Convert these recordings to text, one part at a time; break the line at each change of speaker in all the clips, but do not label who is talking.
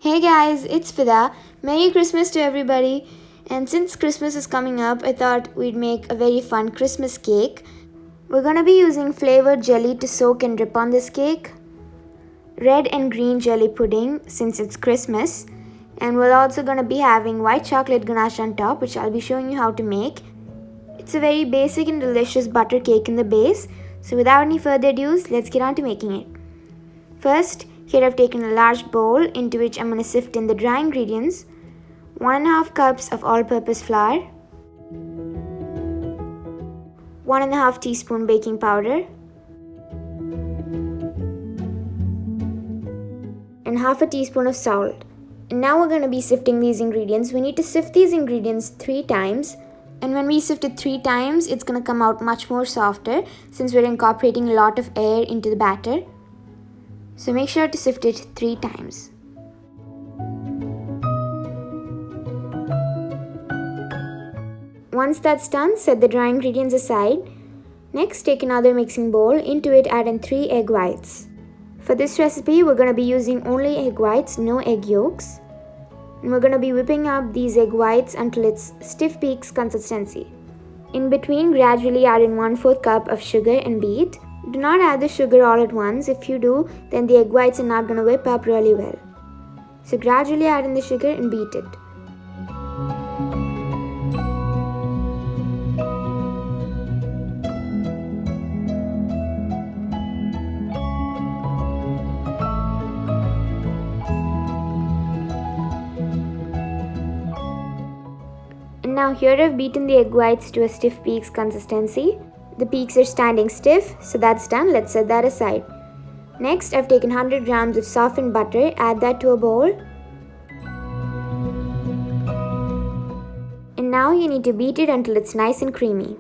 Hey guys, it's Fida. Merry Christmas to everybody. And since Christmas is coming up, I thought we'd make a very fun Christmas cake. We're gonna be using flavored jelly to soak and drip on this cake, red and green jelly pudding since it's Christmas, and we're also gonna be having white chocolate ganache on top, which I'll be showing you how to make. It's a very basic and delicious butter cake in the base. So without any further ado, let's get on to making it. First, here I've taken a large bowl into which I'm going to sift in the dry ingredients, 1.5 cups of all-purpose flour, 1.5 teaspoon baking powder, and half a teaspoon of salt. And now we're going to be sifting these ingredients. We need to sift these ingredients 3 times. And when we sift it 3 times, it's going to come out much more softer since we're incorporating a lot of air into the batter. So make sure to sift it 3 times. Once that's done, set the dry ingredients aside. Next, take another mixing bowl. Into it, add in 3 egg whites. For this recipe, we're going to be using only egg whites, no egg yolks. And we're going to be whipping up these egg whites until it's stiff peaks consistency. In between, gradually add in 1/4 cup of sugar and beat. Do not add the sugar all at once. If you do, then the egg whites are not going to whip up really well. So gradually add in the sugar and beat it. And now here I've beaten the egg whites to a stiff peaks consistency. The peaks are standing stiff, so that's done. Let's set that aside. Next, I've taken 100 grams of softened butter. Add that to a bowl. And now you need to beat it until it's nice and creamy.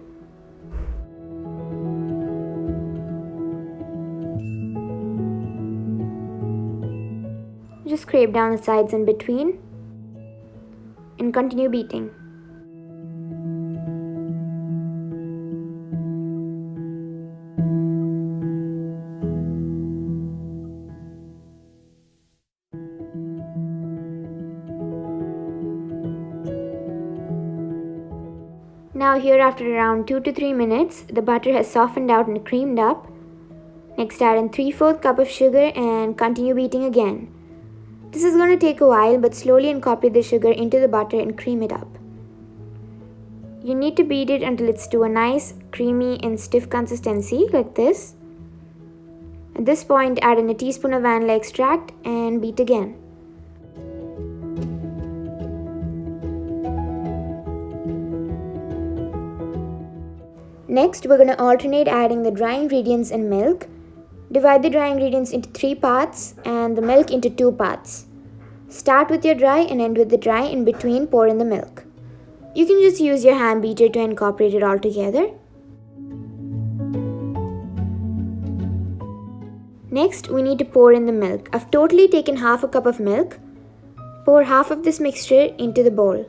Just scrape down the sides in between and continue beating. Now here after around 2 to 3 minutes, the butter has softened out and creamed up. Next add in 3/4 cup of sugar and continue beating again. This is going to take a while, but slowly incorporate the sugar into the butter and cream it up. You need to beat it until it's to a nice, creamy and stiff consistency like this. At this point add in a teaspoon of vanilla extract and beat again. Next, we're going to alternate adding the dry ingredients and milk. Divide the dry ingredients into 3 parts and the milk into 2 parts. Start with your dry and end with the dry. In between, pour in the milk. You can just use your hand beater to incorporate it all together. Next, we need to pour in the milk. I've totally taken half a cup of milk. Pour half of this mixture into the bowl.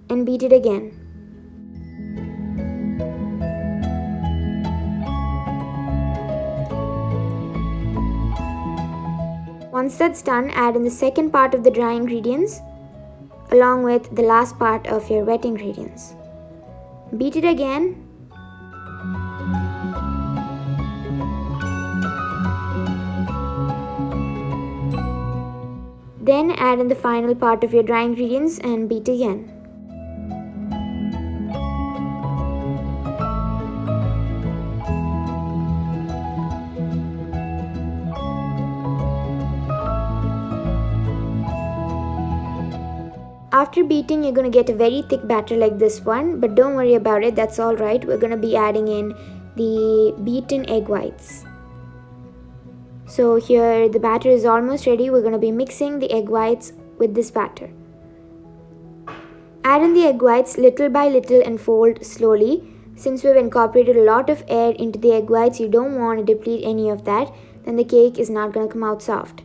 And beat it again. Once that's done, add in the second part of the dry ingredients along with the last part of your wet ingredients. Beat it again. Then add in the final part of your dry ingredients and beat again. After beating, you're going to get a very thick batter like this one, but don't worry about it, that's alright. We're going to be adding in the beaten egg whites. So here the batter is almost ready. We're going to be mixing the egg whites with this batter. Add in the egg whites little by little and fold slowly. Since we've incorporated a lot of air into the egg whites, you don't want to deplete any of that, then the cake is not going to come out soft.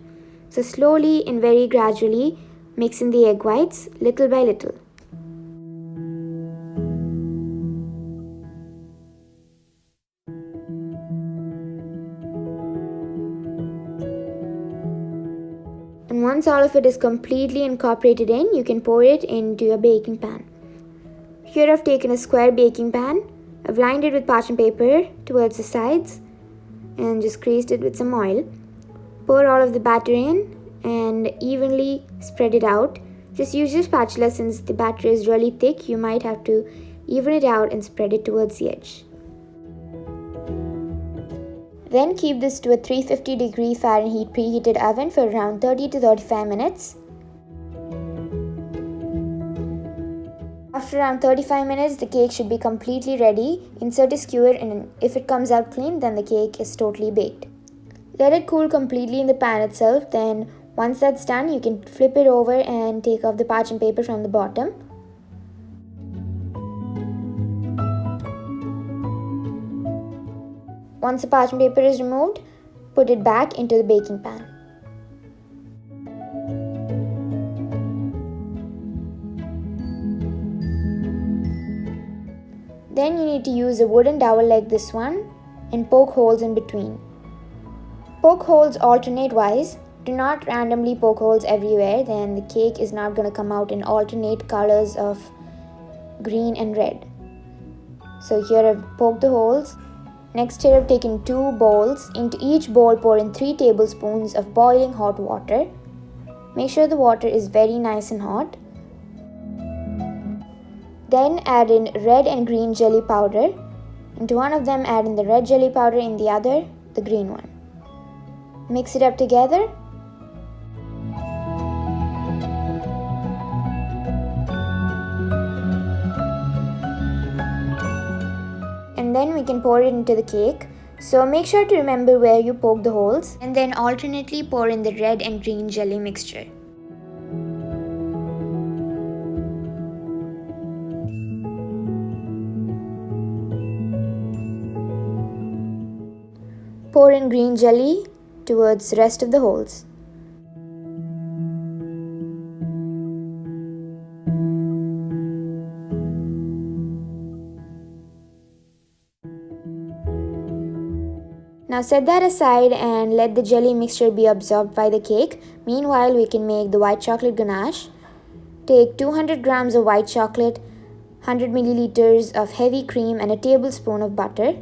So slowly and very gradually mix in the egg whites little by little. And once all of it is completely incorporated in, you can pour it into your baking pan. Here I've taken a square baking pan. I've lined it with parchment paper towards the sides and just greased it with some oil. Pour all of the batter in and evenly spread it out. Just use your spatula since the batter is really thick. You might have to even it out and spread it towards the edge. Then keep this to a 350 Fahrenheit preheated oven for around 30 to 35 minutes. After around 35 minutes, the cake should be completely ready. Insert a skewer and if it comes out clean, then the cake is totally baked. Let it cool completely in the pan itself. Then once that's done, you can flip it over and take off the parchment paper from the bottom. Once the parchment paper is removed, put it back into the baking pan. Then you need to use a wooden dowel like this one and poke holes in between. Poke holes alternate wise. Do not randomly poke holes everywhere, then the cake is not going to come out in alternate colors of green and red. So here I've poked the holes. Next here I've taken 2 bowls. Into each bowl pour in 3 tablespoons of boiling hot water. Make sure the water is very nice and hot. Then add in red and green jelly powder. Into one of them add in the red jelly powder, in the other the green one. Mix it up together. And then we can pour it into the cake. So make sure to remember where you poke the holes and then alternately pour in the red and green jelly mixture. Pour in green jelly towards the rest of the holes. Now set that aside and let the jelly mixture be absorbed by the cake. Meanwhile, we can make the white chocolate ganache. Take 200 grams of white chocolate, 100 milliliters of heavy cream and a tablespoon of butter.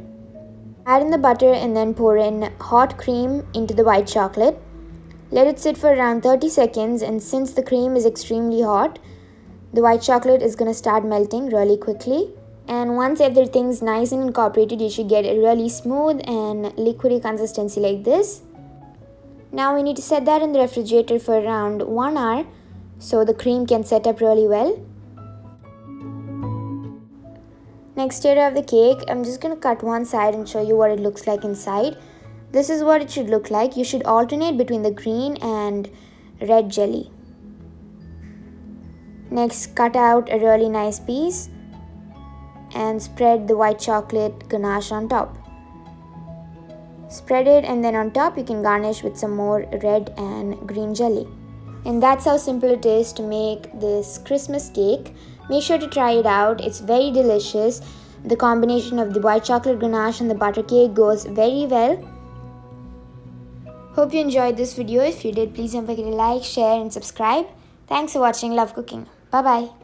Add in the butter and then pour in hot cream into the white chocolate. Let it sit for around 30 seconds, and since the cream is extremely hot, the white chocolate is going to start melting really quickly. And once everything's nice and incorporated, you should get a really smooth and liquidy consistency like this. Now we need to set that in the refrigerator for around 1 hour so the cream can set up really well. Next here I have the cake. I'm just going to cut one side and show you what it looks like inside. This is what it should look like. You should alternate between the green and red jelly. Next, cut out a really nice piece and spread the white chocolate ganache on top. Spread it, and then on top you can garnish with some more red and green jelly. And that's how simple it is to make this Christmas cake. Make sure to try it out. It's very delicious. The combination of the white chocolate ganache and the butter cake goes very well. Hope you enjoyed this video. If you did, please don't forget to like, share and subscribe. Thanks for watching. Love cooking. Bye bye.